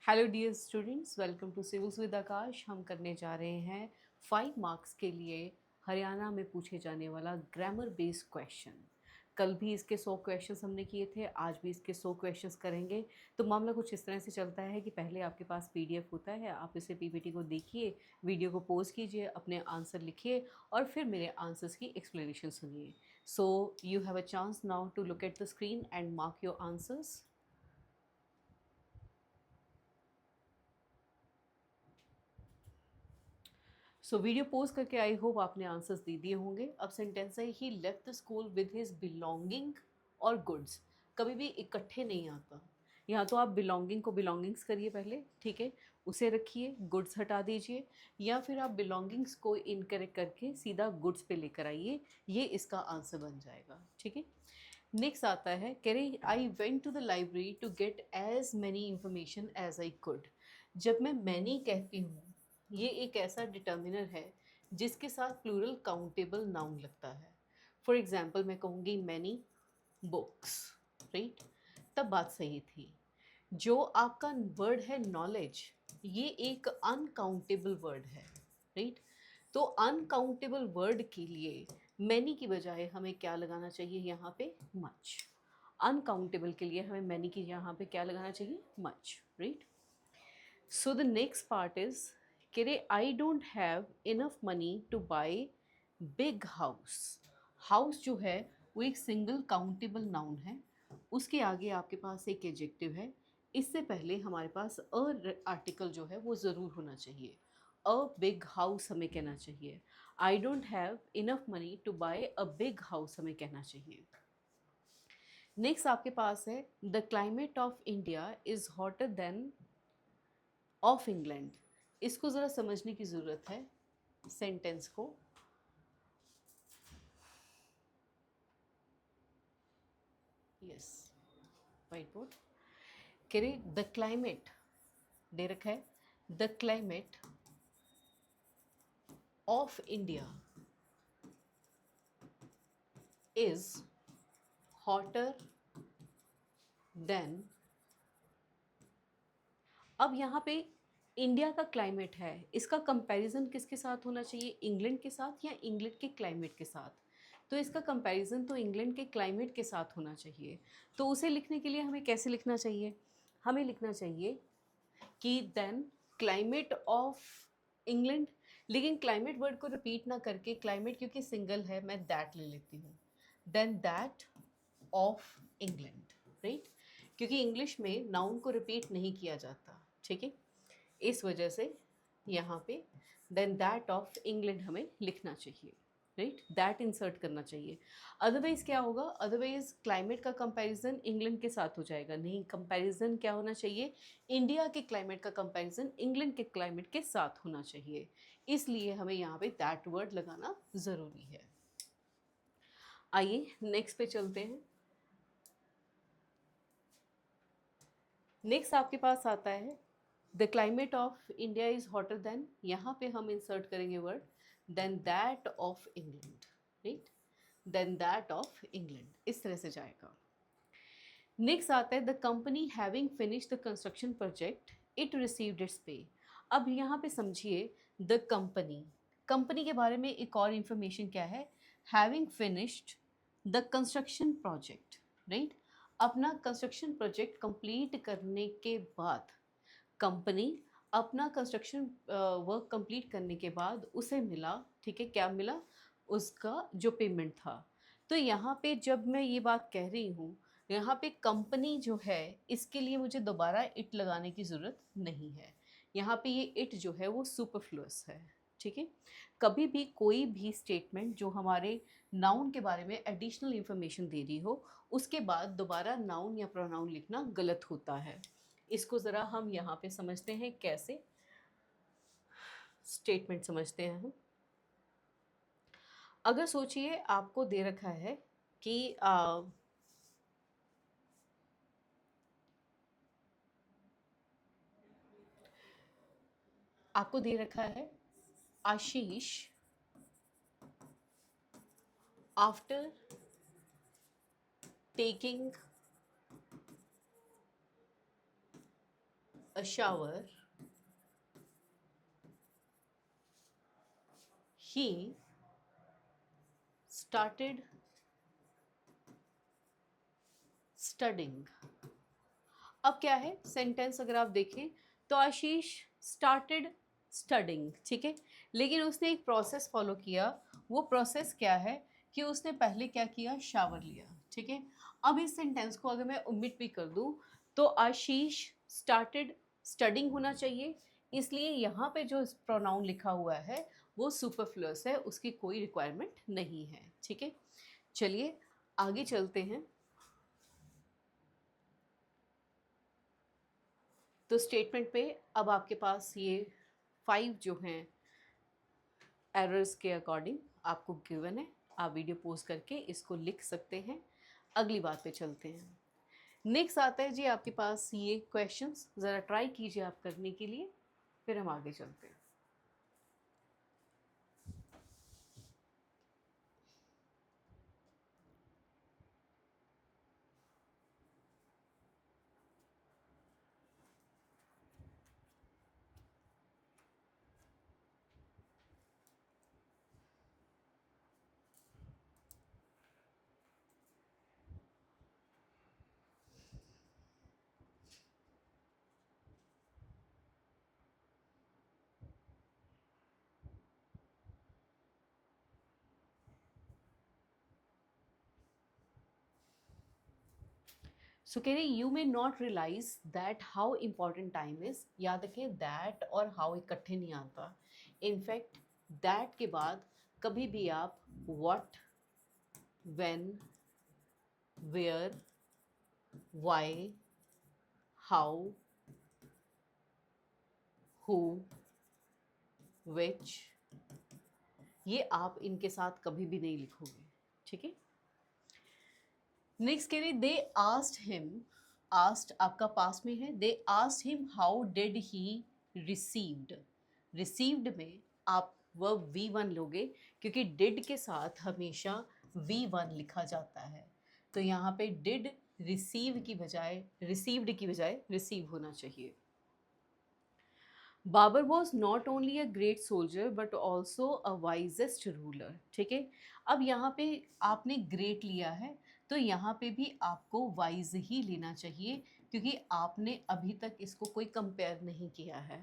Hello dear students, welcome to civils with Aakash. हम करने जा रहे हैं 5 मार्क्स के लिए हरियाणा में पूछे जाने वाला ग्रामर बेस्ड क्वेश्चन। कल भी इसके 100 क्वेश्चंस हमने किए थे, आज भी इसके 100 क्वेश्चंस करेंगे। तो मामला कुछ इस तरह से चलता है कि पहले आपके पास पीडीएफ होता है, आप इसे पीपीटी को देखिए, वीडियो को पॉज कीजिए, अपने आंसर लिखिए और फिर मेरे आंसर्स की एक्सप्लेनेशन सुनिए। So you have a chance now to look at the screen and mark your answers. So video post करके आई होप आपने आंसर्स दे दिए होंगे। अब सेंटेंस है, he left the school with his belonging और goods. कभी भी इकट्ठे नहीं आता। यहाँ तो आप बिलोंगिंग को बिलोंगिंग्स करिए पहले, ठीक है, उसे रखिए, गुड्स हटा दीजिए, या फिर आप बिलोंगिंग्स को इनकरेक्ट करके सीधा गुड्स पे लेकर आइए। ये इसका आंसर बन जाएगा, ठीक है। नेक्स्ट आता है, कह रही I went to the library to get as many information as I could. जब मैं मैनी कहती हूँ, ये एक ऐसा डिटर्मिनर है जिसके साथ प्लूरल काउंटेबल नाउन लगता है। फॉर एग्जाम्पल मैं कहूँगी मैनी बुक्स, राइट, तब बात सही थी। जो आपका वर्ड है नॉलेज, ये एक अनकाउंटेबल वर्ड है, राइट। तो अनकाउंटेबल वर्ड के लिए मैनी की बजाय हमें क्या लगाना चाहिए यहाँ पे? मच। अनकाउंटेबल के लिए हमें मैनी की यहाँ पे क्या लगाना चाहिए? Much, right. So the next part is, कह रहे I don't have enough money to buy big house. House जो है वो एक सिंगल काउंटेबल नाउन है, उसके आगे आपके पास एक एडजेक्टिव है, इससे पहले हमारे पास अ आर्टिकल जो है वो ज़रूर होना चाहिए। अ बिग हाउस हमें कहना चाहिए। I don't have enough money to buy a big house हमें कहना चाहिए। नेक्स्ट आपके पास है, the climate of India is hotter than of England. इसको ज़रा समझने की ज़रूरत है, सेंटेंस को। Yes, white board. कह रहे द क्लाइमेट, दे रखा है, the climate of India is hotter than. अब यहाँ पे इंडिया का क्लाइमेट है, इसका कंपैरिजन किसके साथ होना चाहिए? इंग्लैंड के साथ या इंग्लैंड के क्लाइमेट के साथ? तो इसका कंपैरिजन तो इंग्लैंड के क्लाइमेट के साथ होना चाहिए। तो उसे लिखने के लिए हमें कैसे लिखना चाहिए? हमें लिखना चाहिए कि देन क्लाइमेट ऑफ इंग्लैंड। लेकिन क्लाइमेट वर्ड को रिपीट ना करके, क्लाइमेट क्योंकि सिंगल है, मैं दैट ले लेती हूँ। Then that of England, right, क्योंकि इंग्लिश में नाउन को रिपीट नहीं किया जाता, ठीक है। इस वजह से यहाँ पे देन दैट ऑफ इंग्लैंड हमें लिखना चाहिए, राइट, दैट इंसर्ट करना चाहिए। अदरवाइज क्या होगा? अदरवाइज क्लाइमेट का कंपैरिजन इंग्लैंड के साथ हो जाएगा। नहीं, कंपैरिजन क्या होना चाहिए? इंडिया के क्लाइमेट का कंपैरिजन इंग्लैंड के क्लाइमेट के साथ होना चाहिए। इसलिए हमें यहाँ पे दैट वर्ड लगाना ज़रूरी है। आइए नेक्स्ट पे चलते हैं। नेक्स्ट आपके पास आता है, the climate of India is hotter than, यहाँ पे हम इंसर्ट करेंगे word than that of England, right, than that of England, इस तरह से जाएगा। नेक्स्ट आता है, the company having finish the construction project it received its pay. अब यहाँ पे समझिए, द कंपनी, कंपनी के बारे में एक और इंफॉर्मेशन क्या है? Having finished the construction project, right, अपना कंस्ट्रक्शन प्रोजेक्ट कंप्लीट करने के बाद कंपनी अपना कंस्ट्रक्शन वर्क कंप्लीट करने के बाद उसे मिला, ठीक है, क्या मिला? उसका जो पेमेंट था। तो यहाँ पे जब मैं ये बात कह रही हूँ, यहाँ पे कंपनी जो है, इसके लिए मुझे दोबारा इट लगाने की ज़रूरत नहीं है। यहाँ पे ये इट जो है वो सुपरफ्लुअस है, ठीक है। कभी भी कोई भी स्टेटमेंट जो हमारे नाउन के बारे में एडिशनल इंफॉर्मेशन दे रही हो, उसके बाद दोबारा नाउन या प्रोनाउन लिखना गलत होता है। इसको ज़रा हम यहाँ पे समझते हैं, कैसे स्टेटमेंट समझते हैं हम। अगर सोचिए आपको दे रखा है कि आपको दे रखा है, Ashish after taking a shower, he started studying. अब क्या है सेंटेंस अगर आप देखें तो आशीष स्टार्टेड स्टडिंग, ठीक है, लेकिन उसने एक प्रोसेस फॉलो किया। वो प्रोसेस क्या है कि उसने पहले क्या किया, शावर लिया, ठीक है। अब इस सेंटेंस को अगर मैं ओमिट भी कर दूं तो आशीष स्टार्टेड स्टडिंग होना चाहिए, इसलिए यहाँ पे जो प्रोनाउन लिखा हुआ है वो सुपरफ्लुअस है, उसकी कोई रिक्वायरमेंट नहीं है, ठीक है। चलिए आगे चलते हैं। तो स्टेटमेंट पे अब आपके पास ये 5 जो हैं एरर्स के अकॉर्डिंग आपको गिवन है। आप वीडियो पोज करके इसको लिख सकते हैं। अगली बात पे चलते हैं। नेक्स्ट आता है जी आपके पास ये क्वेश्चंस, ज़रा ट्राई कीजिए आप करने के लिए, फिर हम आगे चलते हैं। सो कह रहे you may not realize that how important time is. याद रखिए दैट और हाउ इकट्ठे नहीं आता। इनफैक्ट दैट के बाद कभी भी आप what, when, where, why, how, who, which, ये आप इनके साथ कभी भी नहीं लिखोगे, ठीक है। नेक्स्ट कह रहे दे आस्क्ड हिम, आस्क्ड आपका पास में है, they asked him how did he received. Received में आप वर्ब V1 लोगे क्योंकि डिड के साथ हमेशा V1 लिखा जाता है, तो यहाँ पे डिड रिसीव की बजाय, रिसीव्ड की बजाय रिसीव होना चाहिए। Babar was not only a great soldier but also a wisest ruler, ठीक है। अब यहाँ पे आपने ग्रेट लिया है तो यहाँ पे भी आपको वाइज ही लेना चाहिए क्योंकि आपने अभी तक इसको कोई कंपेयर नहीं किया है,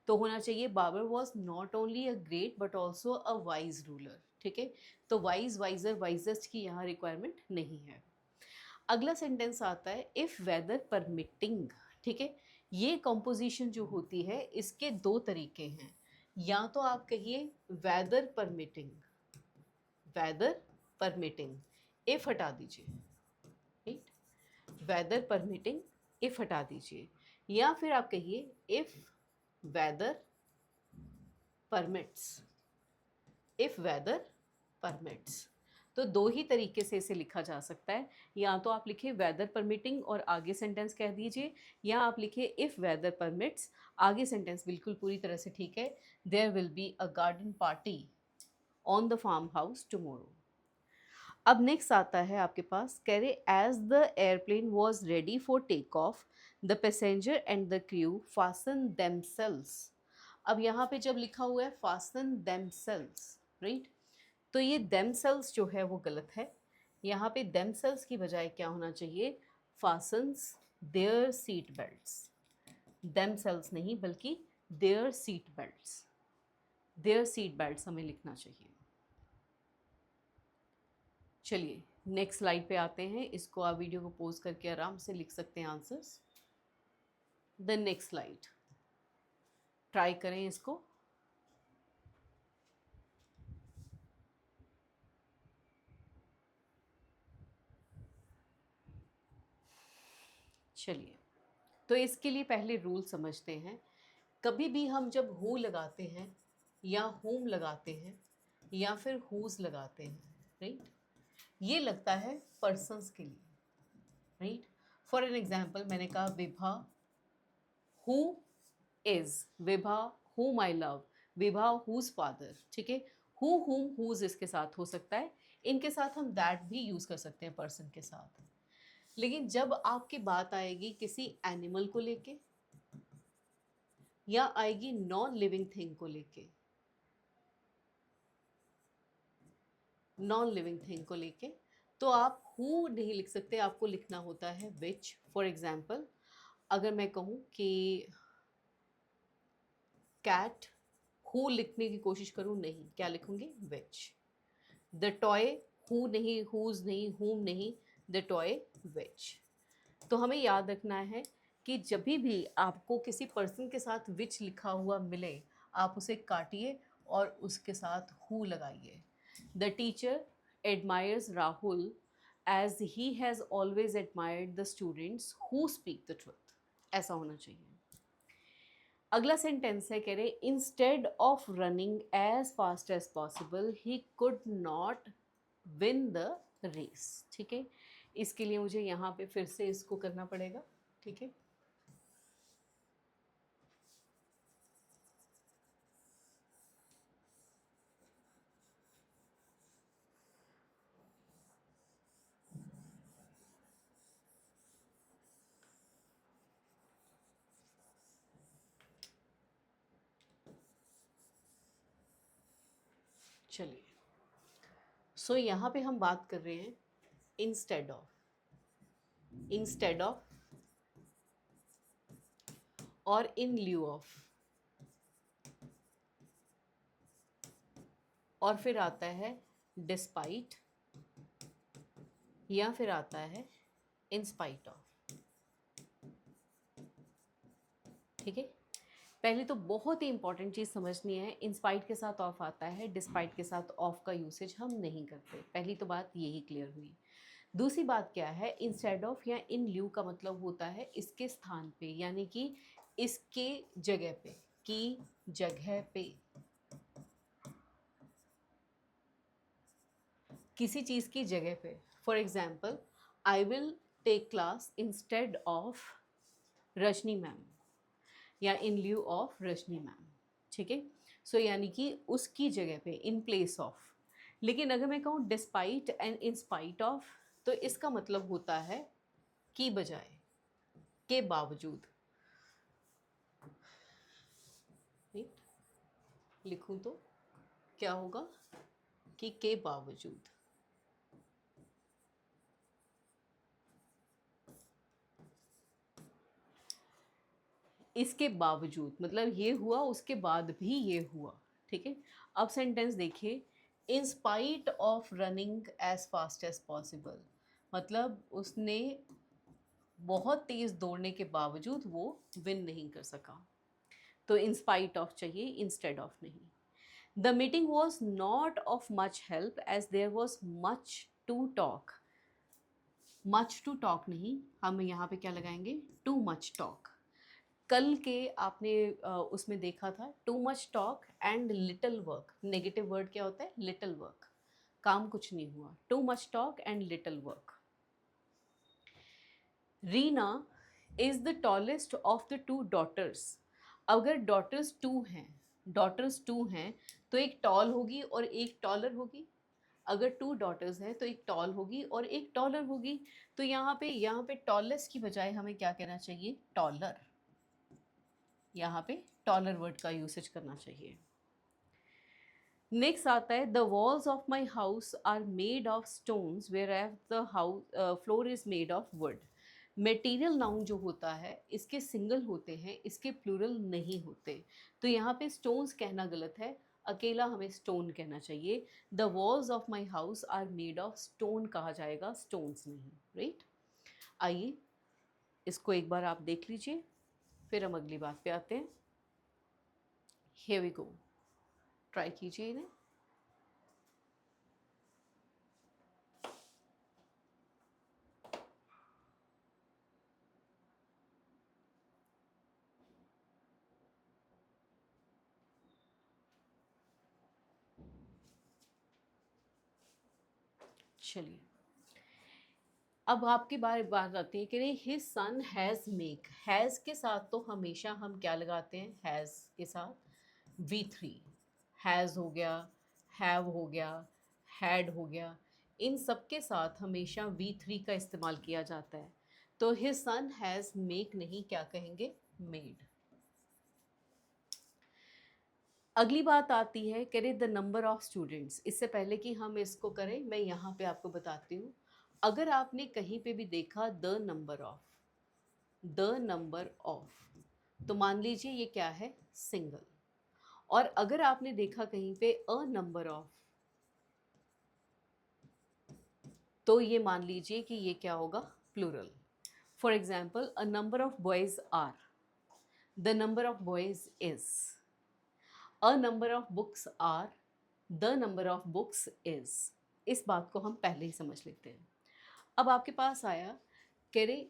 तो होना चाहिए Babar was not only a great but also a wise ruler, ठीक है। तो वाइज, वाइजर, वाइजेस्ट की यहाँ रिक्वायरमेंट नहीं है। अगला सेंटेंस आता है इफ़ वेदर परमिटिंग, ठीक है। ये कॉम्पोजिशन जो होती है इसके 2 तरीके हैं, या तो आप कहिए weather permitting, weather permitting, if हटा दीजिए, राइट, वेदर परमिटिंग इफ हटा दीजिए, या फिर आप कहिए if weather permits, if weather permits. तो 2 ही तरीके से इसे लिखा जा सकता है, या तो आप लिखे वेदर परमिटिंग और आगे सेंटेंस कह दीजिए, या आप लिखे इफ़ वेदर परमिट्स, आगे सेंटेंस बिल्कुल पूरी तरह से ठीक है, there will be a garden party on the farm house tomorrow. अब नेक्स्ट आता है आपके पास, कह रहे as the airplane was ready for take off the passenger and the crew fasten themselves. अब यहाँ पे जब लिखा हुआ है फासन देमसेल्स, राइट, तो ये देमसेल्स जो है वो गलत है। यहाँ पे देमसेल्स की बजाय क्या होना चाहिए, फासन्स देयर सीट बेल्ट्स। देमसेल्स नहीं बल्कि there seat belts, there seat belts हमें लिखना चाहिए। चलिए नेक्स्ट स्लाइड पे आते हैं, इसको आप वीडियो को पॉज करके आराम से लिख सकते हैं answers. The next slide try करें इसको। चलिए तो इसके लिए पहले रूल समझते हैं। कभी भी हम जब हु लगाते हैं या होम लगाते हैं या फिर हुज लगाते हैं, राइट, ये लगता है पर्सन्स के लिए, राइट। फॉर एन एग्जाम्पल मैंने कहा Vibha who is, Vibha whom I love, Vibha whose father, ठीक है। हु whom whose इसके साथ हो सकता है, इनके साथ हम दैट भी यूज कर सकते हैं पर्सन के साथ। लेकिन जब आपकी बात आएगी किसी एनिमल को लेके, या आएगी नॉन लिविंग थिंग को लेके, नॉन लिविंग थिंग को लेके, तो आप हु नहीं लिख सकते, आपको लिखना होता है विच। फॉर एग्जाम्पल अगर मैं कहूँ कि कैट, हु लिखने की कोशिश करूँ, नहीं, क्या लिखूंगी, विच। द टॉय, हु नहीं, हुज नहीं, हुम नहीं, द टॉय विच। तो हमें याद रखना है कि जब भी आपको किसी पर्सन के साथ विच लिखा हुआ मिले, आप उसे काटिए और उसके साथ हु लगाइए। The teacher admires Rahul as he has always admired the students who speak the truth, ऐसा होना चाहिए। अगला सेंटेंस है, कह रहे instead of running as fast as possible he could not win the race. ठीक है, इसके लिए मुझे यहाँ पे फिर से इसको करना पड़ेगा। ठीक है, चलिए। सो यहाँ पे हम बात कर रहे हैं इंस्टेड ऑफ, इंस्टेड ऑफ और इन ल्यू ऑफ, और फिर आता है डिस्पाइट, या फिर आता है इन स्पाइट ऑफ। ठीक है, पहले तो बहुत ही इंपॉर्टेंट चीज़ समझनी है, इंस्पाइट के साथ ऑफ आता है, डिस्पाइट के साथ ऑफ का यूसेज हम नहीं करते। पहली तो बात यही क्लियर हुई। दूसरी बात क्या है, इंस्टेड ऑफ या इन ल्यू का मतलब होता है इसके स्थान पे, यानी कि इसके जगह पे, की जगह पे, किसी चीज़ की जगह पे। For example I will take class instead of Rajni ma'am, या in lieu of Rajni ma'am. ठीक है, सो यानी कि उसकी जगह पे, इन प्लेस ऑफ। लेकिन अगर मैं कहूँ despite and in spite of, तो इसका मतलब होता है की बजाय, के बावजूद। लिखूं तो क्या होगा, कि के बावजूद। इसके बावजूद मतलब ये हुआ, उसके बाद भी ये हुआ। ठीक है, अब सेंटेंस देखिए, in spite of running as fast as possible, मतलब उसने बहुत तेज़ दौड़ने के बावजूद वो विन नहीं कर सका। तो इन स्पाइट ऑफ चाहिए, इंस्टेड ऑफ नहीं। The meeting was not of much help as there was much to talk. Much to talk नहीं, हम यहाँ पे क्या लगाएंगे, टू मच टॉक। कल के आपने उसमें देखा था, too much talk and little work. Negative word क्या होता है, लिटिल वर्क, काम कुछ नहीं हुआ। Too much talk and little work. Reena is the tallest of the two daughters. अगर डॉटर्स टू हैं तो एक टॉल होगी और एक टॉलर होगी। अगर टू डॉटर्स हैं तो एक टॉल होगी और एक टॉलर होगी। तो यहाँ पे टॉलेस्ट की बजाय हमें क्या कहना चाहिए, टॉलर। यहाँ पे टॉलर वर्ड का यूसेज करना चाहिए। नेक्स्ट आता है, the walls of my house are made of stones whereas the house floor is made of wood. Material noun जो होता है इसके सिंगल होते हैं, इसके प्लूरल नहीं होते। तो यहाँ पे स्टोन्स कहना गलत है, अकेला हमें स्टोन कहना चाहिए। The walls of my house are made of stone कहा जाएगा, स्टोन्स नहीं। राइट, आइए इसको एक बार आप देख लीजिए, फिर हम अगली बात पे आते हैं। हियर वी गो, ट्राई कीजिए इन्हें। चलिए, अब आपकी बात आती है कि his son has make. Has के साथ तो हमेशा हम क्या लगाते हैं, हैज़ के साथ V3। हैज़ हो गया, हैव हो गया, हैड हो गया, इन सब के साथ हमेशा V3 का इस्तेमाल किया जाता है। तो हिज सन हैज़ मेक नहीं, क्या कहेंगे, मेड। अगली बात आती है, करे द नंबर ऑफ स्टूडेंट्स। इससे पहले कि हम इसको करें, मैं यहाँ पे आपको बताती हूँ। अगर आपने कहीं पे भी देखा द नंबर ऑफ, तो मान लीजिए ये क्या है, सिंगल। और अगर आपने देखा कहीं पे अ नंबर ऑफ, तो ये मान लीजिए कि ये क्या होगा, plural. For example, a number of boys are, the number of boys is, a number of books are, the number of books is. इस बात को हम पहले ही समझ लेते हैं। अब आपके पास आया, कह रहे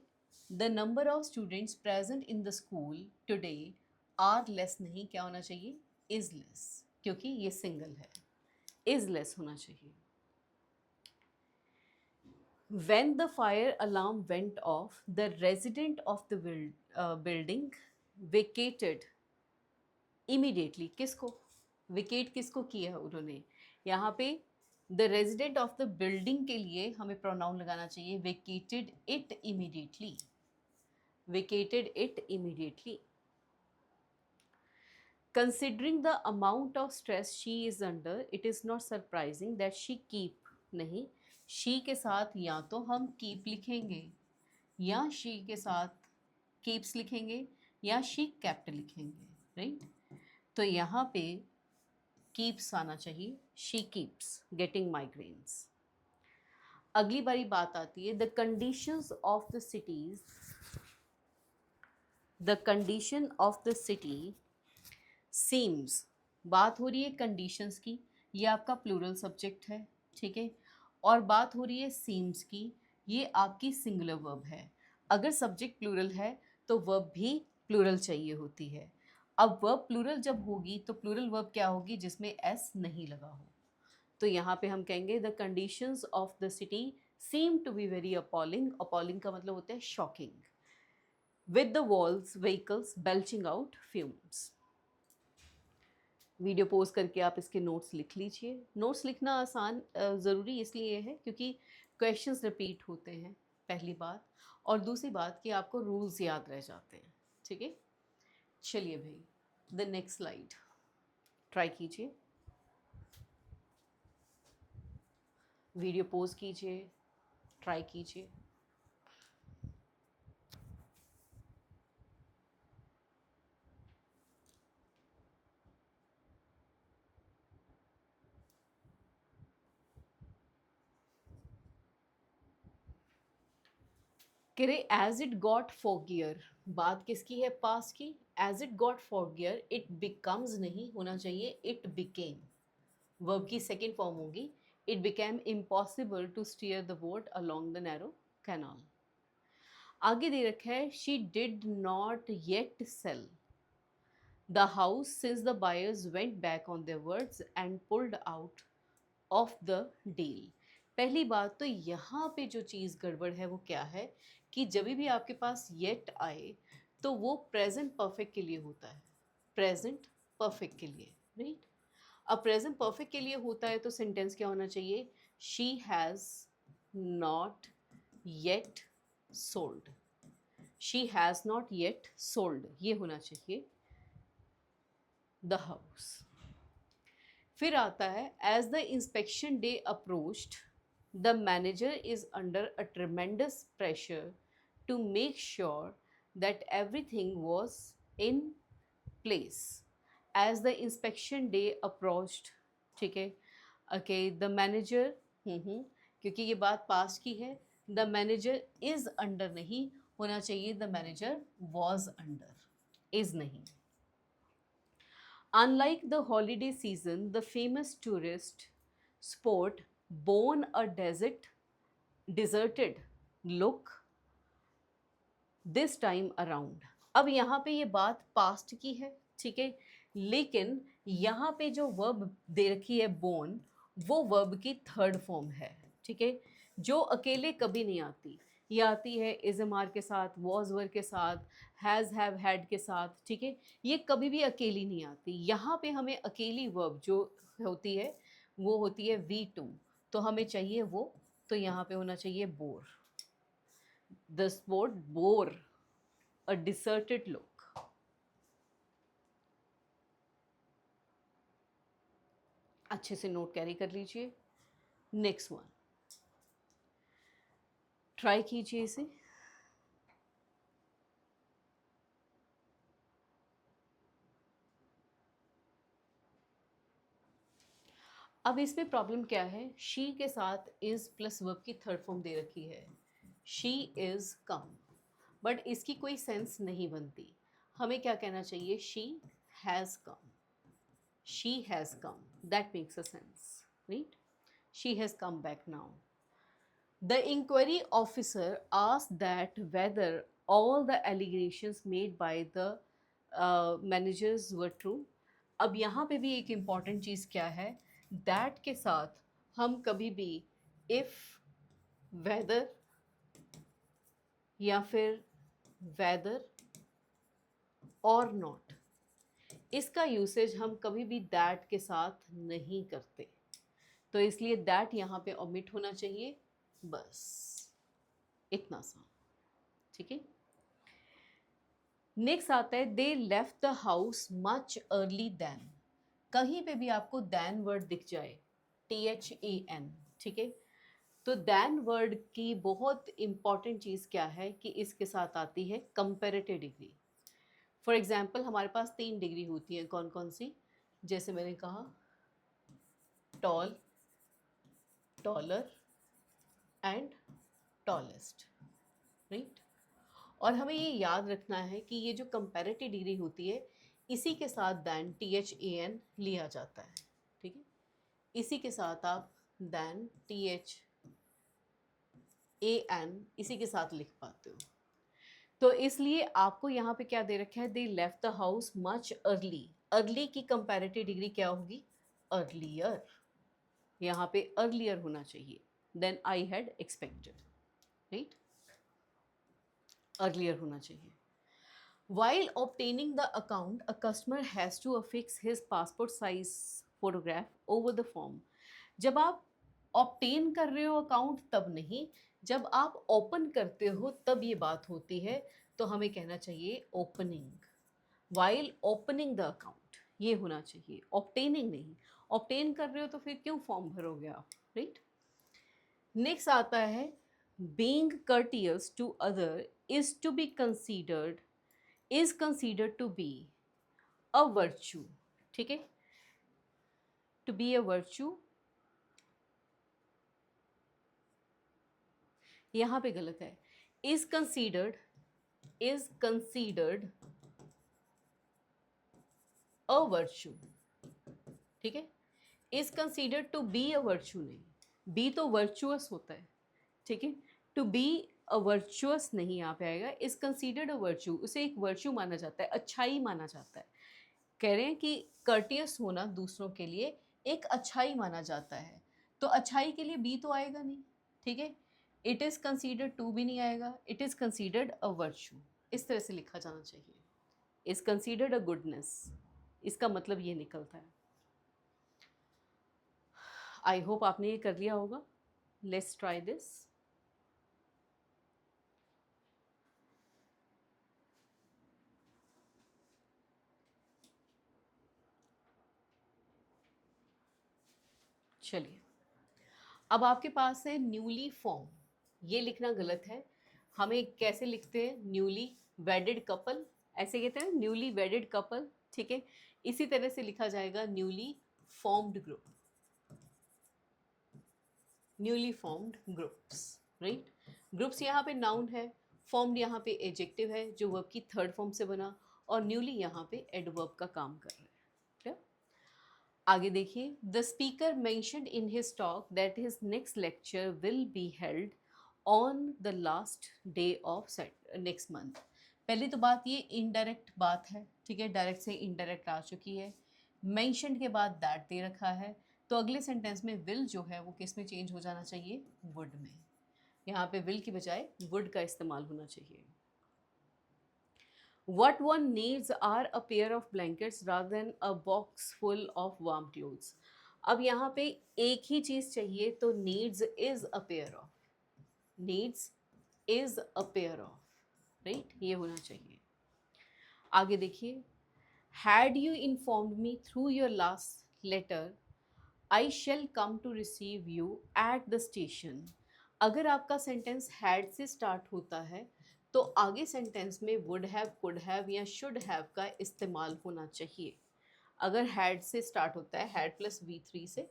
the number of students present in the school today are less, नहीं, क्या होना चाहिए, इज लेस, क्योंकि ये सिंगल है, इज लेस होना चाहिए। When the fire alarm went off, the resident of the building vacated immediately. किसको vacate, किसको किया उन्होंने, यहाँ पे the resident of the building के लिए हमें pronoun लगाना चाहिए, vacated it immediately, vacated it immediately. Considering the amount of stress she is under, it is not surprising that she keep, नहीं, she के साथ या तो हम keep लिखेंगे, या she के साथ keeps लिखेंगे, या she kept लिखेंगे, राइट। तो यहाँ पे keeps आना चाहिए, she keeps getting migraines। अगली बारी बात आती है, the conditions of the cities, the condition of the city seems, बात हो रही है कंडीशंस की, ये आपका प्लूरल सब्जेक्ट है, ठीक है। और बात हो रही है सीम्स की, ये आपकी सिंगुलर वर्ब है। अगर सब्जेक्ट प्लूरल है तो वर्ब भी प्लूरल चाहिए होती है। अब वर्ब प्लूरल जब होगी तो प्लूरल वर्ब क्या होगी, जिसमें एस नहीं लगा हो। तो यहाँ पे हम कहेंगे the conditions of the city seem to be very appalling. Appalling का मतलब होता है shocking. With the walls vehicles belching out fumes. Video pause करके आप इसके नोट्स लिख लीजिए। नोट्स लिखना आसान ज़रूरी इसलिए है क्योंकि क्वेश्चंस रिपीट होते हैं, पहली बात, और दूसरी बात कि आपको रूल्स याद रह जाते हैं, ठीक है। चलिए भाई, द नेक्स्ट स्लाइड ट्राई कीजिए, वीडियो पोज कीजिए, ट्राई कीजिए। कह रहे एज इट गॉट फॉगियर, बात किसकी है, पास की। As it got foggier, it becomes नहीं होना चाहिए, इट बिकेम। वर्ब की सेकेंड फॉर्म होगी, it became impossible to steer the boat along the narrow canal. आगे दे रखा है, she did not yet sell the house since the buyers went back on their words and pulled out of the deal. पहली बात तो यहाँ पे जो चीज़ गड़बड़ है वो क्या है कि जब भी आपके पास येट आए तो वो प्रेजेंट परफेक्ट के लिए होता है, प्रेजेंट परफेक्ट के लिए, राइट। अब प्रेजेंट परफेक्ट के लिए होता है तो सेंटेंस क्या होना चाहिए, she has not yet sold, she has not yet sold, ये होना चाहिए द हाउस। फिर आता है, as the inspection day approached the manager is under a tremendous pressure to make sure that everything was in place. As the inspection day approached, ठीक है, okay, the manager, क्योंकि ये बात पास्ट की है, द मैनेजर इज अंडर नहीं होना चाहिए, the manager was under, is नहीं। Unlike the holiday season, the famous tourist spot born a deserted look this time around। अब यहाँ पे ये बात पास्ट की है, ठीक है, लेकिन यहाँ पे जो वर्ब दे रखी है बोन, वो वर्ब की थर्ड फॉर्म है, ठीक है, जो अकेले कभी नहीं आती। ये आती है इज एम आर के साथ, वॉज वर के साथ, हैज़ हैव हैड के साथ, ठीक है, ये कभी भी अकेली नहीं आती। यहाँ पे हमें अकेली वर्ब जो होती है वो होती है वी टू, तो हमें चाहिए वो, तो यहाँ पे होना चाहिए bore. The sport bore a deserted look। अच्छे से नोट कैरी कर लीजिए। नेक्स्ट वन, ट्राई कीजिए इसे। अब इसमें प्रॉब्लम क्या है, शी के साथ इज प्लस वर्ब की थर्ड फॉर्म दे रखी है, शी इज कम, बट इसकी कोई सेंस नहीं बनती। हमें क्या कहना चाहिए, she has come, she has come, that makes a sense, right. She has come back now. The inquiry officer asked that whether all the allegations made by the managers were true. अब यहाँ पे भी एक important चीज़ क्या है, that के साथ हम कभी भी इफ़, वेदर या फिर वेदर और नॉट, इसका यूसेज हम कभी भी दैट के साथ नहीं करते, तो इसलिए दैट यहाँ पे ओमिट होना चाहिए, बस इतना सा, ठीक है। नेक्स्ट आता है they left the house much early than. कहीं पे भी आपको दैन वर्ड दिख जाए, THAN, ठीक है, तो दैन वर्ड की बहुत इंपॉर्टेंट चीज़ क्या है कि इसके साथ आती है कंपैरेटिव डिग्री। फॉर एग्जाम्पल हमारे पास 3 डिग्री होती है, कौन कौन सी, जैसे मैंने कहा tall, taller and tallest, right. और हमें ये याद रखना है कि ये जो कंपैरेटिव डिग्री होती है, इसी के साथ दैन THAN लिया जाता है, ठीक है, इसी के साथ आप दैन THAN इसी के साथ लिख पाते हो। तो इसलिए आपको यहाँ पे क्या दे रखा है, they left the house much early, early की कंपैरेटिव डिग्री क्या होगी, अर्लियर, यहाँ पे अर्लियर होना चाहिए than I had expected, right, earlier होना चाहिए। While obtaining the account, a customer has to affix his passport size photograph over the form. जब आप ऑप्टेन कर रहे हो अकाउंट तब नहीं, जब आप ओपन करते हो तब ये बात होती है, तो हमें कहना चाहिए opening, while opening the account, ये होना चाहिए, ऑप्टेनिंग नहीं। ऑप्टेन कर रहे हो तो फिर क्यों फॉर्म भरोगे आप, राइट। नेक्स्ट आता है being courteous to other is to be considered, is considered to be a virtue, ठीक है, to be a virtue, यहाँ पे गलत है, is considered a virtue, ठीक है, is considered to be a virtue नहीं, be तो virtuous होता है, ठीक है, to be a virtuous नहीं यहाँ पे आएगा, is considered a virtue, उसे एक virtue माना जाता है, अच्छाई माना जाता है। कह रहे हैं कि courteous होना दूसरों के लिए एक अच्छाई माना जाता है, तो अच्छाई के लिए बी तो आएगा नहीं, ठीक है, इट इज़ कंसीडर्ड टू भी नहीं आएगा, it is considered a virtue, इस तरह से लिखा जाना चाहिए, इज़ कंसीडर्ड अ गुडनेस, इसका मतलब ये निकलता है। आई होप आपने ये कर लिया होगा। Let's try this. चलिए, अब आपके पास है न्यूली फॉर्म, ये लिखना गलत है, हमें कैसे लिखते हैं, न्यूली वेडेड कपल, ऐसे कहते हैं न्यूली वेडेड कपल, ठीक है, इसी तरह से लिखा जाएगा newly formed group, newly formed groups, right. Groups यहाँ पे नाउन है, फॉर्म्ड यहाँ पे एडजेक्टिव है जो वर्ब की थर्ड फॉर्म से बना, और न्यूली यहाँ पे एडवर्ब का काम कर रहा है। आगे देखिए, the speaker mentioned in his talk that his next lecture will be held on the last day of next month. पहली तो बात ये इनडायरेक्ट बात है, ठीक है, डायरेक्ट से इनडायरेक्ट आ चुकी है, मेंशन्ड के बाद दैट दे रखा है, तो अगले सेंटेंस में विल जो है वो किस में चेंज हो जाना चाहिए, वुड में, यहाँ पे विल की बजाय वुड का इस्तेमाल होना चाहिए। What one needs are a pair of blankets rather than a box full of warm clothes. अब यहाँ पे एक ही चीज़ चाहिए, तो needs is a pair of, needs is a pair of, right, ये होना चाहिए। आगे देखिए, had you informed me through your last letter I shall come to receive you at the station. अगर आपका सेंटेंस हैड से स्टार्ट होता है तो आगे सेंटेंस में वुड हैव, कुड हैव या शुड हैव का इस्तेमाल होना चाहिए। अगर हैड से स्टार्ट होता है, हैड प्लस V3 से,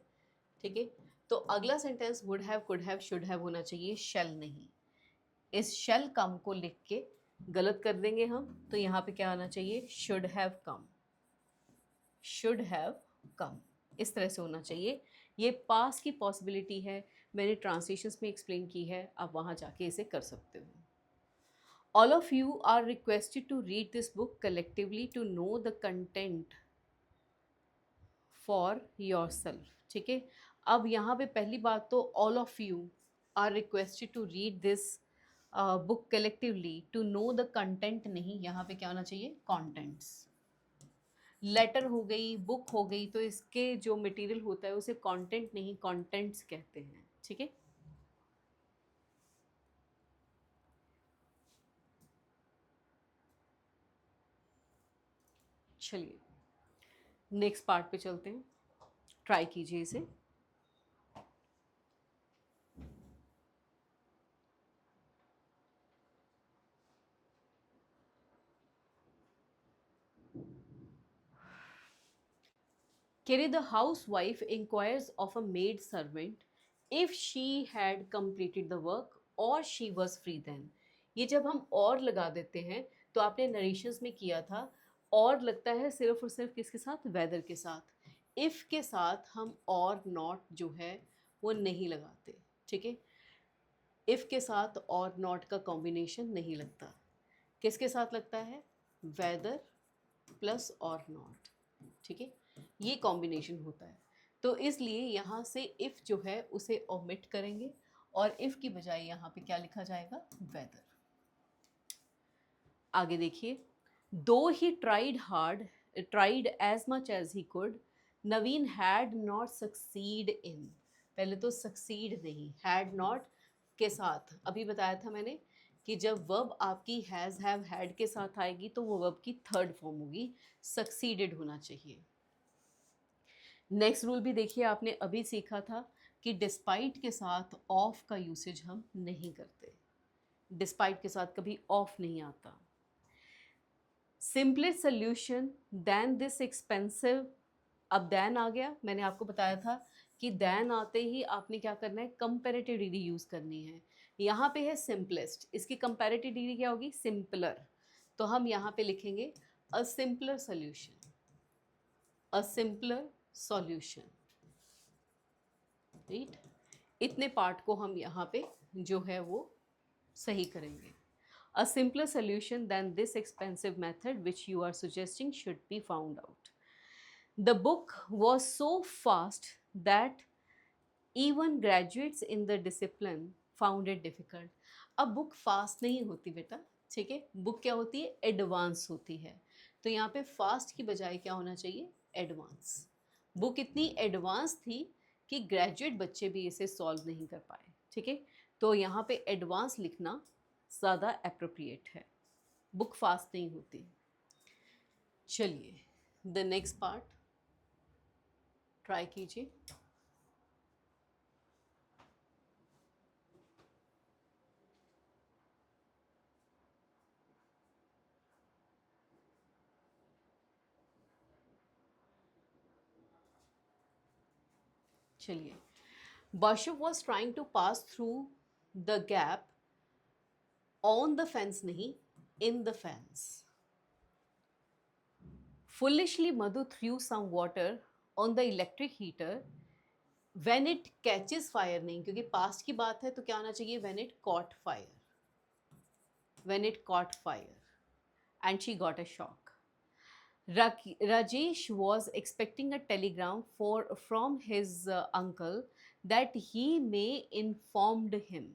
ठीक है, तो अगला sentence would have, could have, should have होना चाहिए, शेल नहीं। इस शेल कम को लिख के गलत कर देंगे हम, तो यहाँ पे क्या आना चाहिए, should have come, should have come, इस तरह से होना चाहिए। ये पास की पॉसिबिलिटी है, मैंने ट्रांसलेशंस में एक्सप्लेन की है, आप वहाँ जाके इसे कर सकते हो। All of you are requested to read this book collectively to know the content for yourself, ठीक है। अब यहाँ पे पहली बात तो all of you are requested to read this book collectively to know the content नहीं, यहाँ पे क्या होना चाहिए, contents। लेटर हो गई, बुक हो गई, तो इसके जो मटेरियल होता है उसे कंटेंट नहीं कंटेंट्स कहते हैं, ठीक है। चलिए नेक्स्ट पार्ट पे चलते हैं, ट्राई कीजिए इसे। Carry the housewife inquires of a maid servant if she had completed the work or she was free then। ये जब हम और लगा देते हैं तो आपने नरेशंस में किया था, और लगता है सिर्फ और सिर्फ किसके साथ, वेदर के साथ। इफ़ के साथ हम और नॉट जो है वो नहीं लगाते, ठीक है। इफ़ के साथ और नॉट का कॉम्बिनेशन नहीं लगता, किसके साथ लगता है, वेदर प्लस और नॉट, ठीक है, ये कॉम्बिनेशन होता है। तो इसलिए यहाँ से इफ़ जो है उसे ओमिट करेंगे और इफ़ की बजाय यहाँ पे क्या लिखा जाएगा, वेदर। आगे देखिए, though he tried as much as he could, Naveen had not succeed in. पहले तो सक्सीड नहीं, हैड नॉट के साथ अभी बताया था मैंने कि जब वर्ब आपकी हैज़, हैव, हैड के साथ आएगी तो वो वर्ब की थर्ड फॉर्म होगी, सक्सीडेड होना चाहिए। नेक्स्ट रूल भी देखिए, आपने अभी सीखा था कि डिस्पाइट के साथ ऑफ का यूसेज हम नहीं करते, डिस्पाइट के साथ कभी ऑफ नहीं आता। Simplest solution than this expensive, अब दैन आ गया, मैंने आपको बताया था कि दैन आते ही आपने क्या करना है, कंपैरेटिव डिग्री यूज़ करनी है। यहाँ पे है सिंपलेस्ट, इसकी कंपैरेटिव डिग्री क्या होगी, सिंपलर। तो हम यहाँ पे लिखेंगे a simpler solution, a simpler solution, right. इतने पार्ट को हम यहाँ पे जो है वो सही करेंगे। A simpler solution than this expensive method which you are suggesting should be found out. The book was so fast that even graduates in the discipline found it difficult. अब बुक फास्ट नहीं होती बेटा, ठीक है, book क्या होती है, advance होती है। तो यहाँ पे फास्ट की बजाय क्या होना चाहिए, एडवांस। बुक इतनी एडवांस थी कि ग्रेजुएट बच्चे भी इसे सॉल्व नहीं कर पाए, ठीक है। तो यहाँ पे एडवांस लिखना ज़्यादा अप्रोप्रिएट है, बुक फास्ट नहीं होती। चलिए द नेक्स्ट पार्ट ट्राई कीजिए। चलिए, Bashu was trying to pass through the gap on the fence नहीं, in the fence. Foolishly Madhu threw some water on the electric heater when it catches fire नहीं, क्योंकि past की बात है तो क्या होना चाहिए, when it caught fire, when it caught fire and she got a shock. Rajesh was expecting a telegram from his uncle that he may informed him.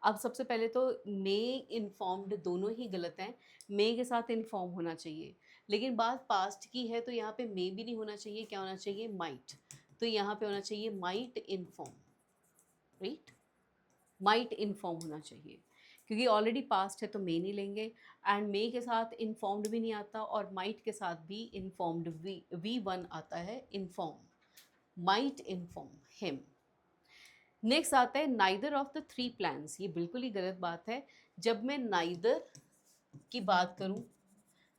अब सबसे पहले तो मे इन्फॉर्म्ड दोनों ही गलत हैं, मे के साथ इन्फॉर्म होना चाहिए, लेकिन बात पास्ट की है तो यहाँ पे मे भी नहीं होना चाहिए, क्या होना चाहिए, माइट। तो यहाँ पे होना चाहिए might inform, right, might inform होना चाहिए, क्योंकि ऑलरेडी पास्ट है तो मे नहीं लेंगे, एंड मे के साथ इन्फॉर्म्ड भी नहीं आता और माइट के साथ भी इन्फॉर्म्ड V1 आता है, inform. might inform him. Next आता है neither of the three plans. ये बिल्कुल ही गलत बात है। जब मैं नाइदर की बात करूं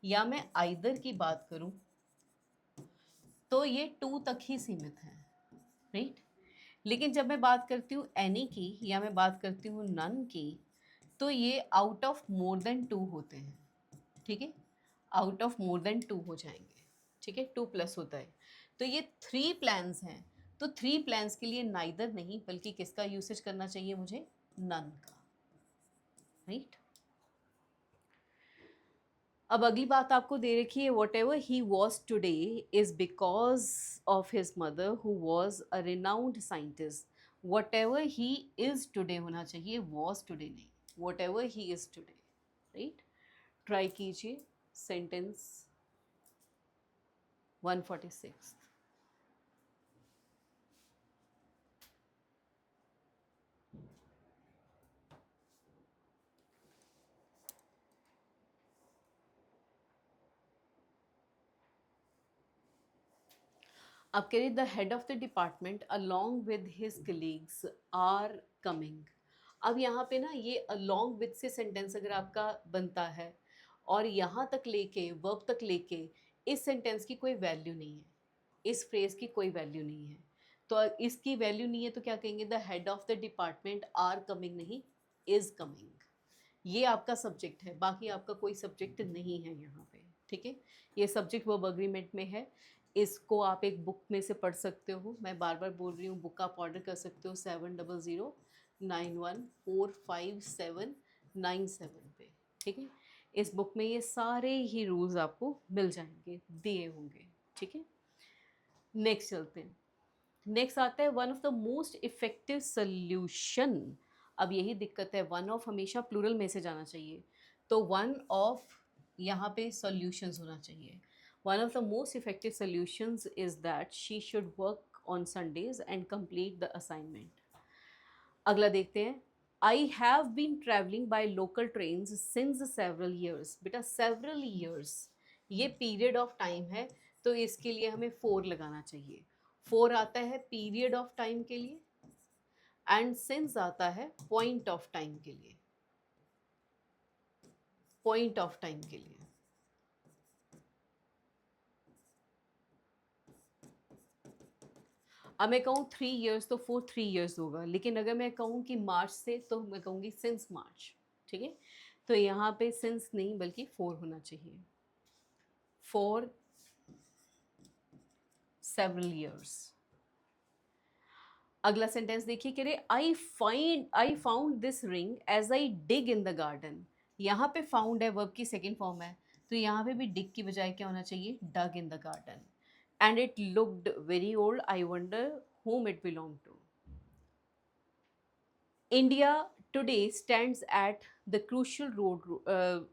या मैं आइदर की बात करूं तो ये टू तक ही सीमित है, राइट। लेकिन जब मैं बात करती हूँ एनी की या मैं बात करती हूँ नन की तो ये out of more than two होते हैं, ठीक है, out of more than two हो जाएंगे, ठीक है, टू प्लस होता है। तो ये थ्री प्लान्स हैं, तो थ्री प्लान्स के लिए नाइदर नहीं बल्कि किसका यूसेज करना चाहिए मुझे, नन का, राइट। अब अगली बात आपको दे रखी है, whatever he was today is because of his mother who was a renowned scientist. Whatever he is today होना चाहिए, वॉज टूडे नहीं, whatever he is today, right. Try कीजिए सेंटेंस 146। अब कह रही the head of the department along with his colleagues are coming. अब यहाँ पे ना ये अलॉन्ग विद से सेंटेंस अगर आपका बनता है और यहाँ तक लेके वर्ब तक लेके इस सेंटेंस की कोई वैल्यू नहीं है, इस फ्रेज की कोई वैल्यू नहीं है, तो इसकी वैल्यू नहीं है तो क्या कहेंगे, the head of the department are coming नहीं, इज कमिंग। ये आपका सब्जेक्ट है, बाकी आपका कोई सब्जेक्ट नहीं है यहाँ पे, ठीक है। ये सब्जेक्ट वर्ब अग्रीमेंट में है। इसको आप एक बुक में से पढ़ सकते हो, मैं बार बार बोल रही हूँ, बुक आप ऑर्डर कर सकते हो 7009145797 पे, ठीक है। इस बुक में ये सारे ही रूल्स आपको मिल जाएंगे, दिए होंगे, ठीक है। नेक्स्ट चलते हैं। नेक्स्ट आता है one of the most effective solution. अब यही दिक्कत है, वन ऑफ हमेशा प्लूरल में से जाना चाहिए, तो वन ऑफ यहाँ पे सॉल्यूशंस होना चाहिए। One of the most effective solutions is that she should work on Sundays and complete the assignment. अगला देखते हैं, I have been travelling by local train since several years. बेटा सेवरल ईयर्स ये period of time है, तो इसके लिए हमें 4 लगाना चाहिए। 4 आता है पीरियड ऑफ टाइम के लिए एंड सिंस आता है पॉइंट ऑफ टाइम के लिए, पॉइंट ऑफ टाइम के लिए। अब मैं कहूँ 3 ईयर्स तो 4 3 ईयर्स होगा, लेकिन अगर मैं कहूँ कि मार्च से तो मैं कहूँगी सिंस मार्च, ठीक है। तो यहाँ पे सिंस नहीं बल्कि 4 होना चाहिए, फॉर सेवरल ईयर्स। अगला सेंटेंस देखिए, कह रहे I found this ring as I dig in the garden. यहाँ पे फाउंड है, वर्ब की सेकेंड फॉर्म है, तो यहाँ पे भी डिग की बजाय क्या होना चाहिए, dug in the garden. And it looked very old, I wonder whom it belonged to. India today stands at the crucial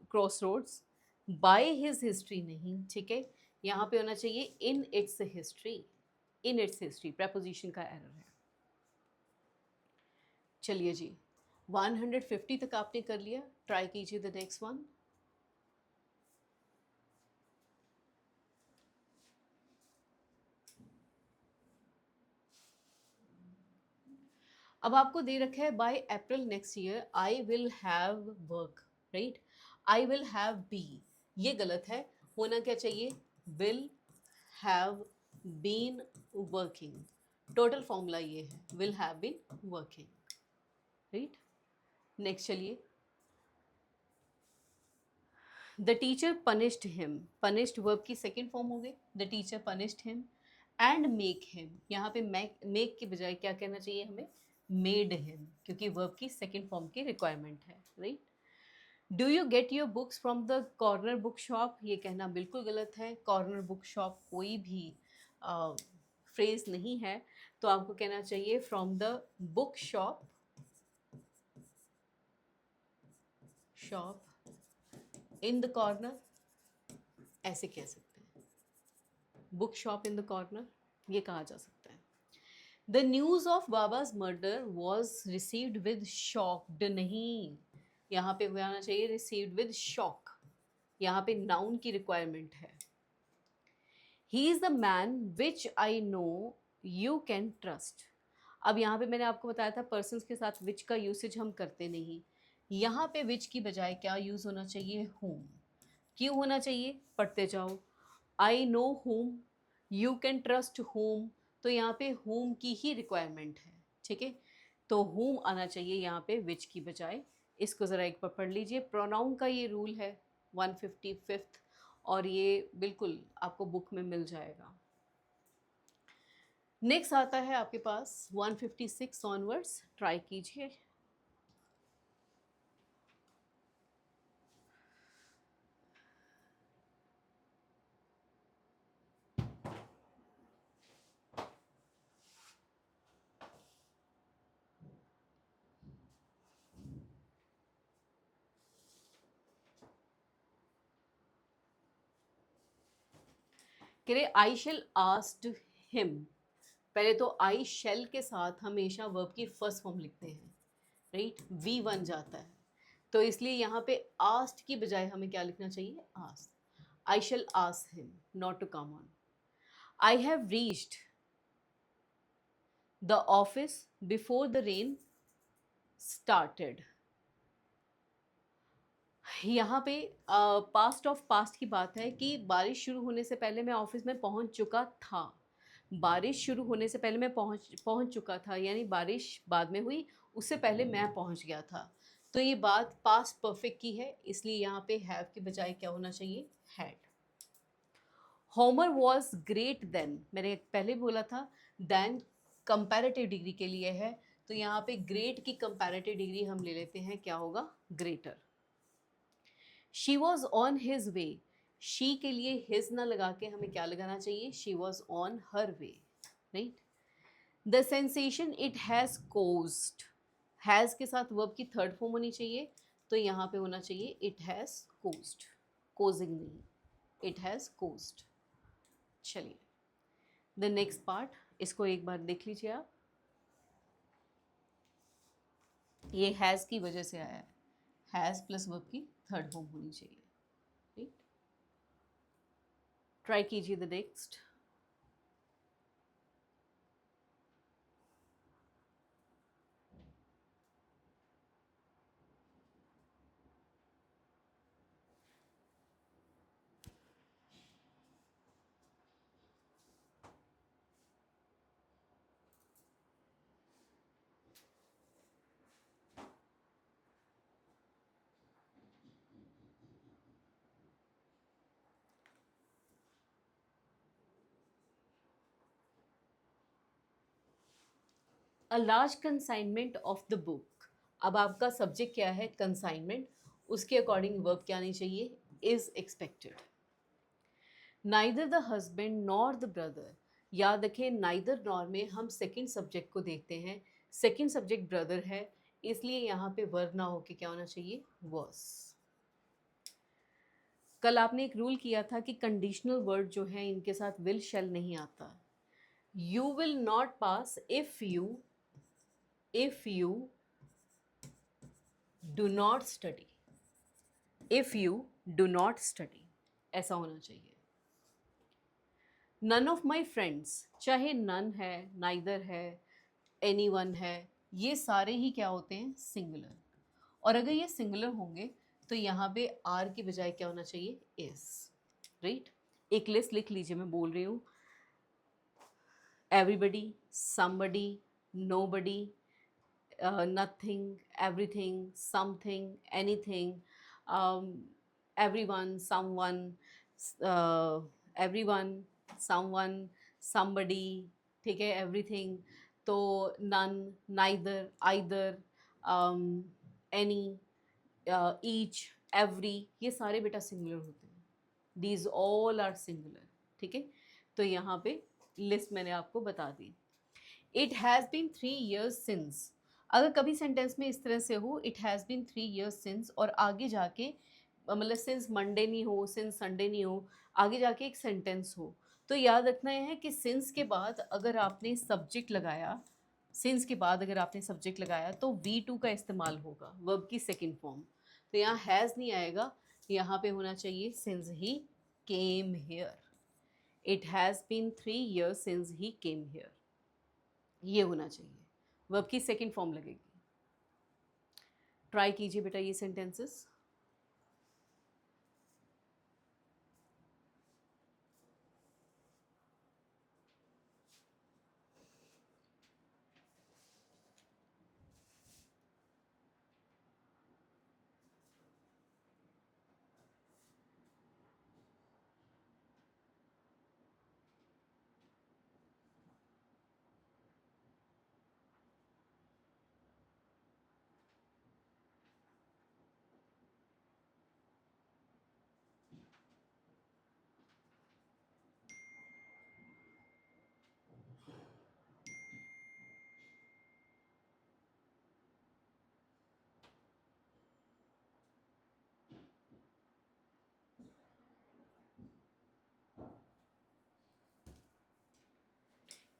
crossroads. By his history नहीं, ठीक है, यहाँ पे होना चाहिए in its history, in its history, preposition का error है। चलिए जी 150 तक आपने कर लिया, ट्राई कीजिए द नेक्स्ट वन। अब आपको दे रखा है by April next year I will have work, right. I will have be, ये गलत है, होना क्या चाहिए, will have been working. Total formula ये है, will have been working, right. Next चलिए, the teacher punished him. Punished verb की सेकेंड फॉर्म हो गई, the teacher punished him and make him. यहाँ पे मेक की बजाय क्या कहना चाहिए हमें, मेड हिम, क्योंकि वर्ब की सेकेंड फॉर्म की रिक्वायरमेंट है, right. Do you get your books from the corner book shop, ये कहना बिल्कुल गलत है। कॉर्नर बुक शॉप कोई भी फ्रेज नहीं है, तो आपको कहना चाहिए from the book shop in the corner, ऐसे कह सकते हैं, book shop in the corner, ये कहा जा सकता है। The news of Baba's murder was received with shocked नहीं, यहाँ पे आना चाहिए रिसीव्ड विद शॉक, यहाँ पे नाउन की रिक्वायरमेंट है। He is the man which I know you can trust. अब यहाँ पे मैंने आपको बताया था पर्सन्स के साथ विच का यूसेज हम करते नहीं, यहाँ पे विच की बजाय क्या यूज़ होना चाहिए, whom। क्यों होना चाहिए, पढ़ते जाओ। I know whom, you can trust whom, तो यहाँ पे whom की ही रिक्वायरमेंट है, ठीक है। तो whom आना चाहिए यहाँ पे विच की बजाय। इसको ज़रा एक बार पढ़ लीजिए। प्रोनाउन का ये रूल है 155th, और ये बिल्कुल आपको बुक में मिल जाएगा। नेक्स्ट आता है आपके पास 156 ऑनवर्ड्स, ट्राई कीजिए। कह रहे आई शेल आस्क्ड हिम। पहले तो आई शेल के साथ हमेशा वर्ब की फर्स्ट फॉर्म लिखते हैं, राइट, वी बन जाता है। तो इसलिए यहाँ पे आस्क्ड की बजाय हमें क्या लिखना चाहिए, asked. I shall ask him not to come on. I have reached the office before the rain started. यहाँ पे पास्ट ऑफ पास्ट की बात है कि बारिश शुरू होने से पहले मैं ऑफिस में पहुँच चुका था। बारिश शुरू होने से पहले मैं पहुँच चुका था, यानी बारिश बाद में हुई, उससे पहले मैं पहुँच गया था। तो ये बात पास्ट परफेक्ट की है, इसलिए यहाँ पे हैव की बजाय क्या होना चाहिए, had. Homer was great than, मैंने पहले बोला था देन कंपैरेटिव डिग्री के लिए है, तो यहाँ पे ग्रेट की कंपैरेटिव डिग्री हम ले लेते हैं, क्या होगा, greater. She was on his way, she के लिए हिज ना लगा के हमें क्या लगाना चाहिए, she was on her way, right. The sensation it has caused, has के साथ वर्ब की थर्ड फॉर्म होनी चाहिए, तो यहाँ पे होना चाहिए इट हैज़ कोज्ड, कोजिंग नहीं, इट हैज़ कोज्ड। चलिए द नेक्स्ट पार्ट, इसको एक बार देख लीजिए आप। ये हैज़ की वजह से आया है, हैज़ प्लस वर्ब की थर्ड फॉर्म होनी चाहिए, राइट। ट्राई कीजिए the next. A large consignment of the book. अब आपका सब्जेक्ट क्या है, कंसाइनमेंट, उसके अकॉर्डिंग वर्ब क्या आनी चाहिए, is expected. Neither the husband nor the brother, याद रखें नाइदर नॉर में हम सेकंड सब्जेक्ट को देखते हैं, सेकंड सब्जेक्ट ब्रदर है, इसलिए यहाँ पे वर्ब ना होके क्या होना चाहिए, वर्स। कल आपने एक रूल किया था कि कंडीशनल वर्ड जो है इनके साथ विल शैल नहीं आता। You will not pass if you do not study, if you do not study, ऐसा होना चाहिए। none of my friends, चाहे none है, neither है, anyone है, ये सारे ही क्या होते हैं, सिंगुलर। और अगर ये सिंगुलर होंगे तो यहाँ पे आर की बजाय क्या होना चाहिए, इज, राइट। एक लिस्ट लिख लीजिए, मैं बोल रही हूँ, everybody, somebody, nobody, nothing, everything, something, anything, everyone, someone, everyone, someone, somebody, ठीक है, everything, तो none, neither, either, any, each, every, ये सारे बेटा सिंगुलर होते हैं, these all are singular, ठीक है। तो यहाँ पे लिस्ट मैंने आपको बता दी। It has been 3 years since, अगर कभी सेंटेंस में इस तरह से हो it has been 3 years since, और आगे जाके मतलब सिंस मंडे नहीं हो, सिंस संडे नहीं हो, आगे जाके एक सेंटेंस हो, तो याद रखना है कि सिंस के बाद अगर आपने सब्जेक्ट लगाया, सिंस के बाद अगर आपने सब्जेक्ट लगाया तो V2 का इस्तेमाल होगा, वर्ब की सेकेंड फॉर्म। तो यहाँ हैज़ नहीं आएगा, यहाँ पे होना चाहिए since he came here. It has been 3 years since he came here, ये होना चाहिए, वर्ब की सेकंड फॉर्म लगेगी। ट्राई कीजिए बेटा ये सेंटेंसेस।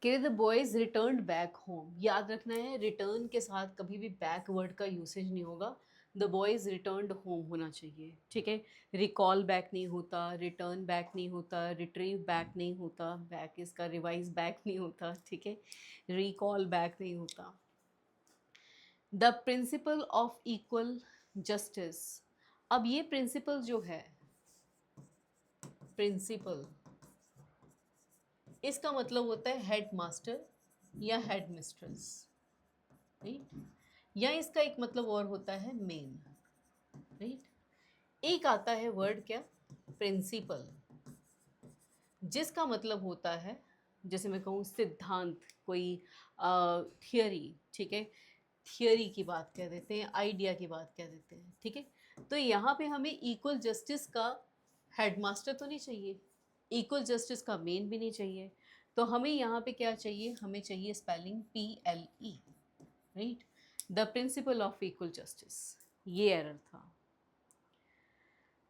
कि the boys return back home, याद रखना है रिटर्न के साथ कभी भी बैक वर्ड का यूसेज नहीं होगा, द बॉयज रिटर्न होम होना चाहिए, ठीक है। रिकॉल बैक नहीं होता, रिटर्न बैक नहीं होता, रिट्रीव बैक नहीं होता, बैक इसका रिवाइज बैक नहीं होता, ठीक है, रिकॉल बैक नहीं होता। The principle of equal justice, अब ये प्रिंसिपल जो है, प्रिंसिपल इसका मतलब होता है हेड मास्टर या हेड मिस्ट्रेस, राइट, या इसका एक मतलब और होता है मेन, राइट। एक आता है वर्ड क्या, प्रिंसिपल, जिसका मतलब होता है, जैसे मैं कहूँ सिद्धांत, कोई थियरी, ठीक है, थियरी की बात कह देते हैं, आइडिया की बात कह देते हैं, ठीक है। तो यहाँ पे हमें इक्वल जस्टिस का हेडमास्टर तो नहीं चाहिए, इक्वल जस्टिस का मेन भी नहीं चाहिए, तो हमें यहाँ पे क्या चाहिए, हमें चाहिए spelling PLE, right, the principle of equal justice, ये एरर था।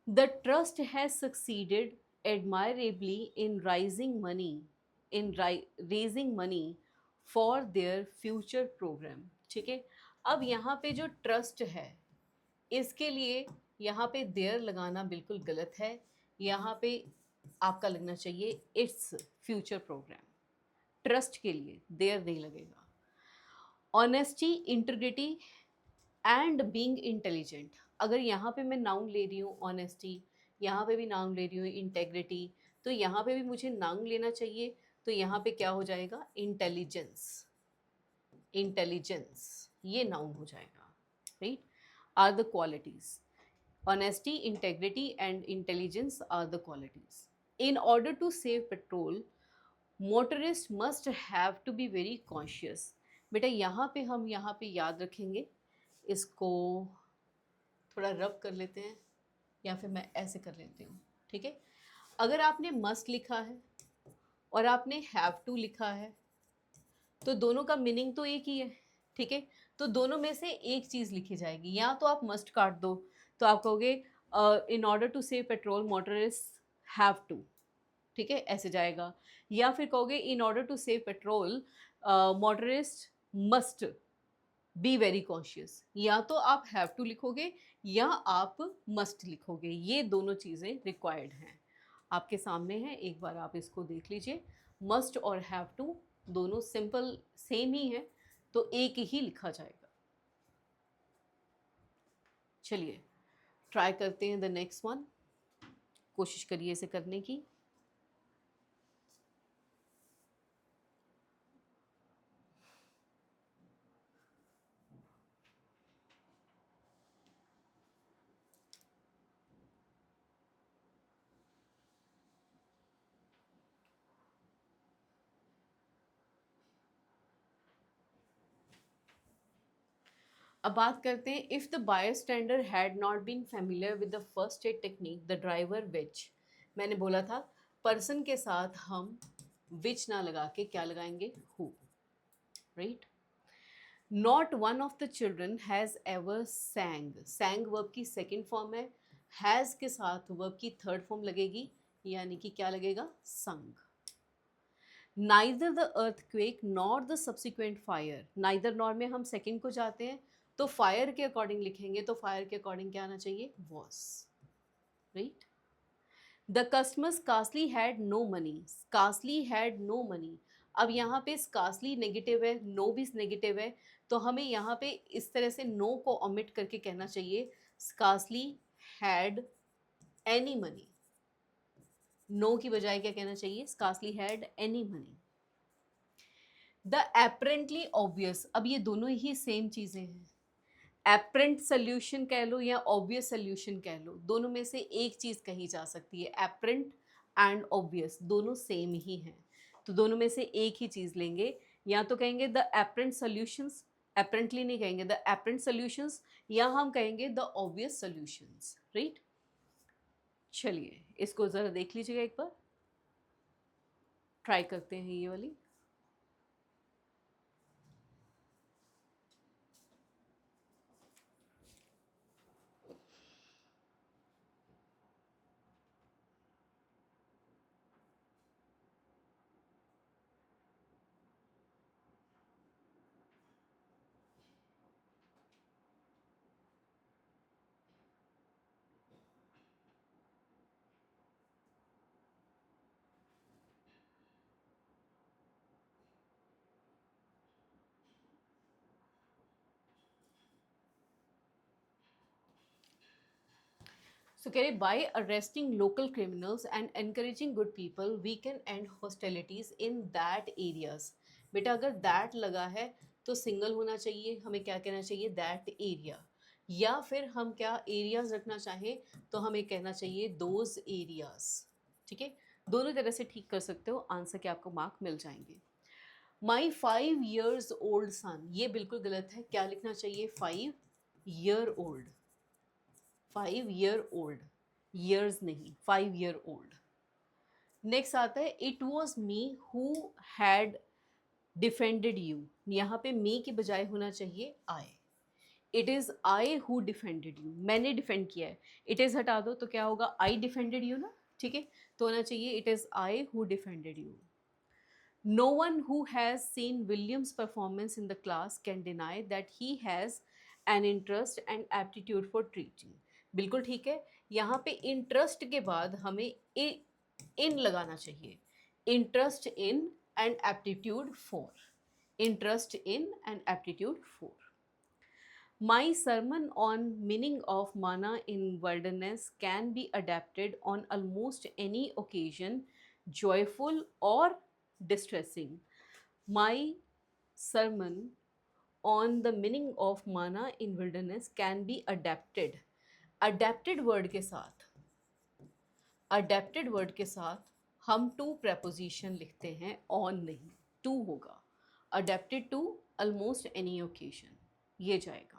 The trust has succeeded admirably in rising money, in raising money for their future program, ठीक है। अब यहाँ पे जो ट्रस्ट है इसके लिए यहाँ पे देयर लगाना बिल्कुल गलत है, यहाँ पे आपका लगना चाहिए इट्स फ्यूचर प्रोग्राम, ट्रस्ट के लिए देयर नहीं लगेगा। Honesty, integrity and being intelligent, अगर यहाँ पे मैं नाउन ले रही हूँ ऑनेस्टी, यहाँ पे भी नाउन ले रही हूँ इंटेग्रिटी, तो यहाँ पे भी मुझे नाउन लेना चाहिए, तो यहाँ पे क्या हो जाएगा, इंटेलिजेंस, इंटेलिजेंस ये नाउन हो जाएगा, right, are the qualities, honesty, integrity and intelligence are the qualities. In order to save petrol, motorists must have to be very conscious. बेटा यहाँ पे हम यहाँ पे याद रखेंगे, इसको थोड़ा रब कर लेते हैं या फिर मैं ऐसे कर लेती हूँ, ठीक है। अगर आपने मस्ट लिखा है और आपने हैव टू लिखा है तो दोनों का मीनिंग तो एक ही है, ठीक है। तो दोनों में से एक चीज़ लिखी जाएगी, या तो आप मस्ट काट दो तो आप कहोगे in order to save petrol motorist have to, ठीक है, ऐसे जाएगा, या फिर कहोगे in order to save petrol motorist must be very conscious, या तो आप हैव टू लिखोगे या आप मस्ट लिखोगे, ये दोनों चीज़ें रिक्वायर्ड हैं, आपके सामने है, एक बार आप इसको देख लीजिए। मस्ट और हैव टू दोनों सिंपल सेम ही है, तो एक ही लिखा जाएगा। चलिए ट्राई करते हैं द नेक्स्ट वन, कोशिश करिए इसे करने की। अब बात करते हैं, if the bystander had not been familiar with the first aid technique the driver which, मैंने बोला था पर्सन के साथ हम विच ना लगा के क्या लगाएंगे, who, right. Not one of the children has ever सैंग, सैंग verb की सेकेंड फॉर्म है, हैज़ के साथ वर्ब की थर्ड फॉर्म लगेगी, यानी कि क्या लगेगा, संग। Neither the earthquake not the subsequent fire, neither nor में हम सेकेंड को जाते हैं, तो फायर के अकॉर्डिंग लिखेंगे, तो फायर के अकॉर्डिंग क्या आना चाहिए, was, right. The customer scarcely had no money, scarcely had no money, अब यहाँ पे स्कार्सली नेगेटिव है, नो भी नेगेटिव है, तो हमें यहाँ पे इस तरह से नो को ओमिट करके कहना चाहिए scarcely had any money. No की बजाय क्या कहना चाहिए? Scarcely had any money. The apparently obvious, अब ये दोनों ही सेम चीज़ें हैं। एपरेंट सोल्यूशन कह लो या ऑब्वियस सोल्यूशन कह लो, दोनों में से एक चीज़ कही जा सकती है। एपरेंट एंड ऑब्वियस दोनों सेम ही हैं, तो दोनों में से एक ही चीज़ लेंगे। या तो कहेंगे द एपरेंट सोल्यूशंस, एपरेंटली नहीं कहेंगे द एपरेंट सोल्यूशंस, या हम कहेंगे द ऑब्वियस सोल्यूशंस, राइट। चलिए इसको ज़रा देख लीजिएगा एक बार, ट्राई करते हैं ये वाली। So कह रहे by arresting local criminals and encouraging good people we can end hostilities in that areas। बेटा अगर that लगा है तो सिंगल होना चाहिए, हमें क्या कहना चाहिए? that area। या फिर हम क्या areas रखना चाहें तो हमें कहना चाहिए those areas। ठीक है, दोनों तरह से ठीक कर सकते हो, आंसर के आपको मार्क मिल जाएंगे। My 5 years old son, ये बिल्कुल गलत है, क्या लिखना चाहिए? 5 year old। 5 year old, years नहीं, 5 year old। नेक्स्ट आता है it was me who had defended you, यहाँ पे मी की बजाय होना चाहिए I. It is I who defended you, मैंने डिफेंड किया है। इट इज़ हटा दो तो क्या होगा? आई डिफेंडेड यू ना, ठीक है, तो होना चाहिए it is I who defended you. No one who has seen William's performance in the class can deny that he has an interest and aptitude for teaching। बिल्कुल ठीक है, यहाँ पे इंटरेस्ट के बाद हमें इन लगाना चाहिए। Interest in and aptitude for, interest in and aptitude for. My sermon on meaning of manna in wilderness can be adapted on almost any occasion, joyful or distressing। My sermon on the meaning of manna in wilderness can be adapted। adapted word के साथ, adapted word के साथ हम to preposition लिखते हैं, on नहीं, to होगा। adapted to almost any occasion, ये जाएगा।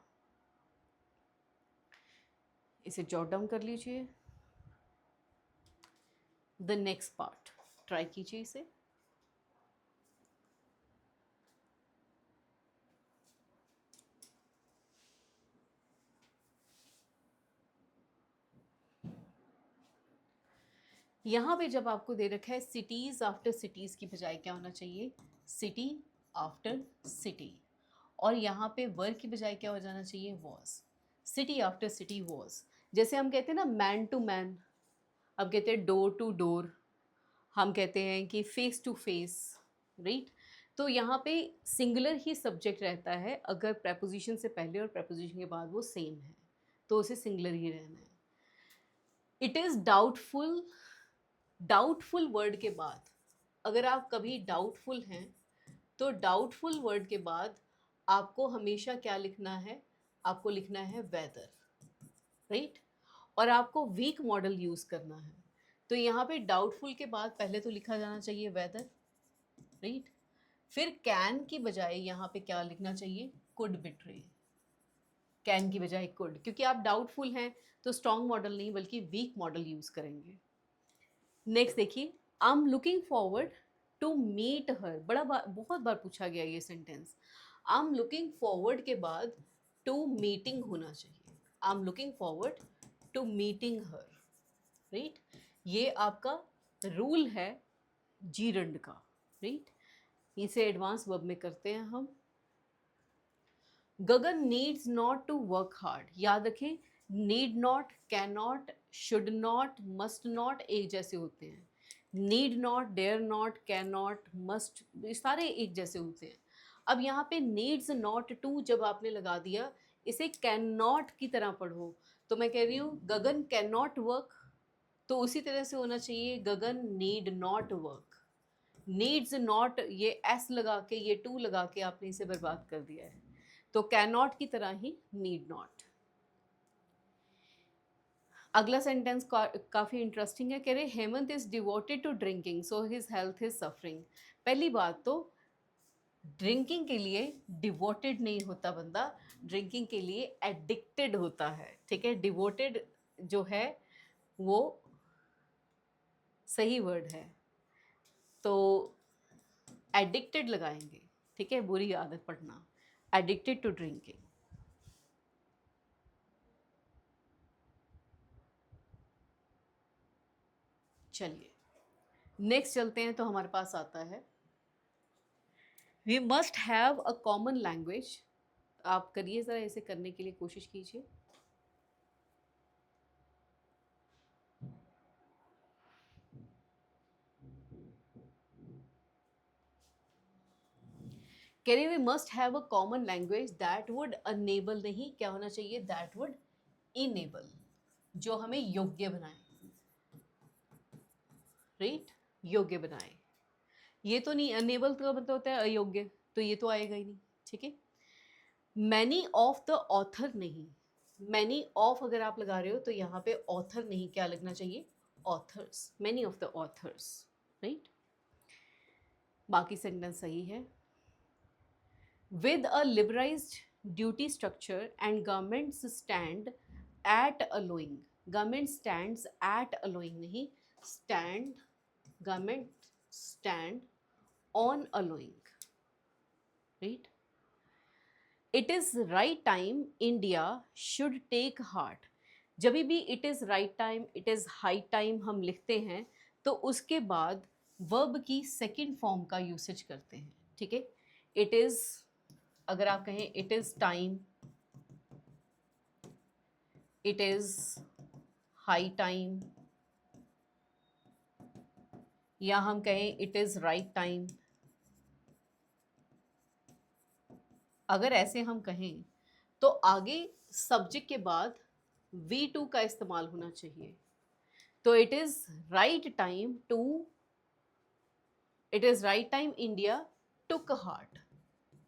इसे जॉट डाउन कर लीजिए। द नेक्स्ट पार्ट ट्राई कीजिए इसे। यहाँ पे जब आपको दे रखा है सिटीज आफ्टर सिटीज की बजाय क्या होना चाहिए? City after city. और यहाँ पे वर्क की बजाय क्या हो जाना चाहिए? Was. City after city was. जैसे हम कहते हैं ना मैन टू मैन, अब कहते हैं डोर टू डोर, हम कहते हैं कि फेस टू फेस, राइट। तो यहाँ पे सिंगुलर ही सब्जेक्ट रहता है अगर प्रेपोजिशन से पहले और प्रेपोजिशन के बाद वो सेम है, तो उसे सिंगुलर ही रहना है। It is doubtful, doubtful word के बाद अगर आप कभी डाउटफुल हैं तो डाउटफुल वर्ड के बाद आपको हमेशा क्या लिखना है? आपको लिखना है वेदर, राइट। और आपको वीक मॉडल यूज़ करना है, तो यहाँ पे डाउटफुल के बाद पहले तो लिखा जाना चाहिए वेदर, राइट। फिर कैन की बजाय यहाँ पे क्या लिखना चाहिए? Could betray. कैन की बजाय कुड, क्योंकि आप डाउटफुल हैं तो स्ट्रॉन्ग मॉडल नहीं बल्कि वीक मॉडल यूज़ करेंगे। नेक्स्ट देखिए, I am looking forward to meet her, बहुत बार पूछा गया ये सेंटेंस। आई एम लुकिंग फॉरवर्ड के बाद टू मीटिंग होना चाहिए। I am looking forward to meeting her, right. ये आपका रूल है जीरंड का, राइट। इसे एडवांस वर्ब में करते हैं हम। Gagan needs not to work hard, याद रखें need not, can not, should not, must not एक जैसे होते हैं। Need not, dare not, can not, must, ये सारे एक जैसे होते हैं। अब यहाँ पे नीड्स नॉट टू जब आपने लगा दिया, इसे कैन नॉट की तरह पढ़ो, तो मैं कह रही हूँ गगन कैन नॉट वर्क, तो उसी तरह से होना चाहिए Gagan need not work. Needs not, ये एस लगा के, ये टू लगा के आपने इसे बर्बाद कर दिया है, तो कैन नॉट की तरह ही नीड नॉट। अगला सेंटेंस काफ़ी इंटरेस्टिंग है, कह रहे Hemant is devoted to drinking so his health is suffering. पहली बात तो ड्रिंकिंग के लिए डिवोटेड नहीं होता बंदा, ड्रिंकिंग के लिए एडिक्टेड होता है, ठीक है। डिवोटेड जो है वो सही वर्ड है, तो एडिक्टेड लगाएंगे, ठीक है, बुरी आदत पड़ना, एडिक्टेड टू ड्रिंकिंग। चलिए नेक्स्ट चलते हैं, तो हमारे पास आता है we must have a common language. आप करिए ज़रा, इसे करने के लिए कोशिश कीजिए। कह रहे we must have a common language that would enable, नहीं क्या होना चाहिए, दैट वुड इनेबल, जो हमें योग्य बनाए, राइट, योग्य बनाए। ये तो नहीं, अनेबल का मतलब होता है अयोग्य, तो ये तो आएगा ही नहीं, ठीक है। मैनी ऑफ द ऑथर नहीं, मैनी ऑफ अगर आप लगा रहे हो तो यहाँ पे ऑथर नहीं, क्या लगना चाहिए, authors, many of the authors, right. बाकी सेंटेंस सही है। With a liberalised duty structure and governments stand at allowing, government stands at allowing नहीं, stand, government stand on allowing, right. It is right time India should take heart, जब भी it is right time, it is high time हम लिखते हैं, तो उसके बाद verb की सेकंड फॉर्म का यूसेज करते हैं, ठीक है। इट इज़, अगर आप कहें it is time, it is high time, या हम कहें इट इज़ राइट टाइम, अगर ऐसे हम कहें तो आगे सब्जेक्ट के बाद V2 का इस्तेमाल होना चाहिए। तो it is right time to, it is right time India took heart,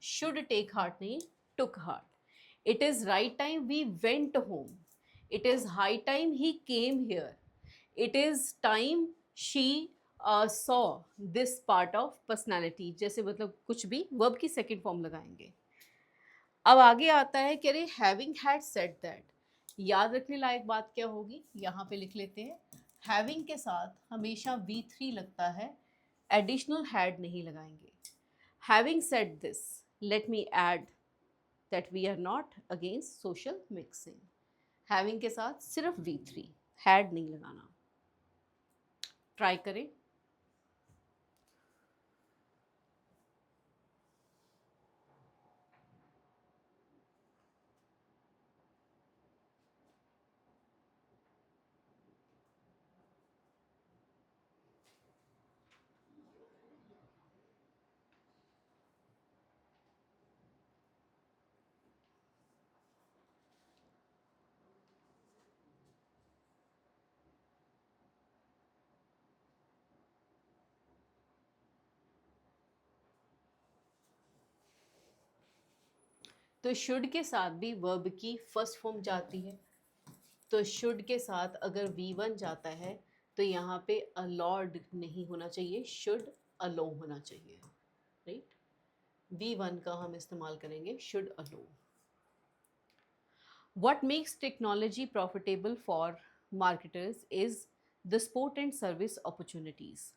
should take heart नहीं, took heart. It is right time we went home, it is high time he came here, it is time she saw this part of personality, जैसे मतलब कुछ भी verb की second form लगाएंगे। अब आगे आता है कि अरे हैविंग हैड सेड दैट, याद रखने लायक बात क्या होगी, यहाँ पे लिख लेते हैं, हैविंग के साथ हमेशा V3 लगता है, एडिशनल हैड नहीं लगाएंगे। Having said this, let me add that we are not against social mixing, having के साथ सिर्फ V3, हैड नहीं लगाना। ट्राई करें। तो शुड के साथ भी वर्ब की फर्स्ट फॉर्म जाती है, तो शुड के साथ अगर V1 जाता है तो यहाँ पे अलॉड नहीं होना चाहिए, शुड अलो होना चाहिए, राइट। V1 का हम इस्तेमाल करेंगे, should allow. What makes technology profitable for marketers is the sport and service opportunities.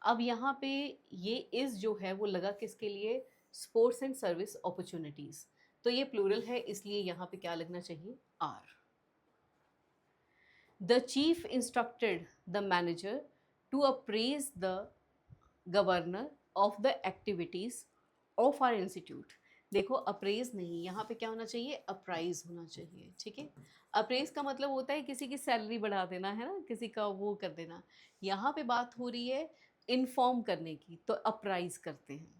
अब यहाँ पे ये इस जो है वो लगा किसके लिए, स्पोर्ट्स एंड सर्विस अपॉर्चुनिटीज़, तो ये प्लूरल है, इसलिए यहाँ पे क्या लगना चाहिए, are. The chief instructed the manager to appraise the governor of the activities of our institute. देखो अप्रेज नहीं, यहाँ पे क्या होना चाहिए, अप्राइज होना चाहिए, ठीक है। अप्रेज का मतलब होता है किसी की सैलरी बढ़ा देना, है ना, किसी का वो कर देना। यहाँ पे बात हो रही है इन्फॉर्म करने की, तो अप्राइज करते हैं।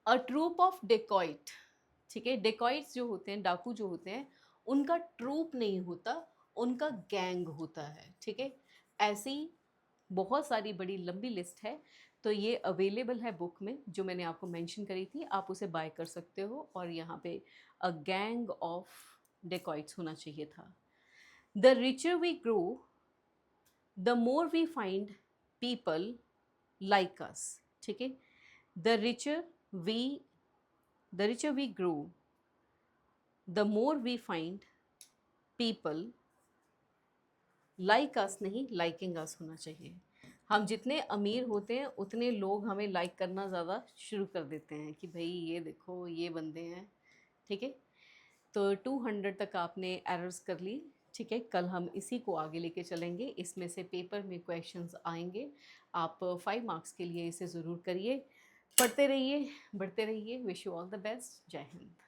अ ट्रूप ऑफ डेकॉइट, ठीक है, डेकॉइट्स जो होते हैं, डाकू जो होते हैं, उनका ट्रूप नहीं होता, उनका गैंग होता है, ठीक है। ऐसी बहुत सारी बड़ी लंबी लिस्ट है, तो ये अवेलेबल है बुक में जो मैंने आपको मेंशन करी थी, आप उसे बाय कर सकते हो। और यहाँ पे अ गैंग ऑफ डेकॉइट्स होना चाहिए था। The richer we grow the more we find people like us, ठीक है। The richer we the richer we grow the more we find people like us, नहीं liking us होना चाहिए। हम जितने अमीर होते हैं उतने लोग हमें लाइक करना ज़्यादा शुरू कर देते हैं कि भाई ये देखो ये बंदे हैं, ठीक है। तो 200 तक आपने एरर्स कर ली, ठीक है। कल हम इसी को आगे लेके चलेंगे, इसमें से पेपर में क्वेश्चंस आएंगे। आप 5 मार्क्स के लिए इसे ज़रूर करिए, पढ़ते रहिए, बढ़ते रहिए। Wish you all the best. जय हिंद।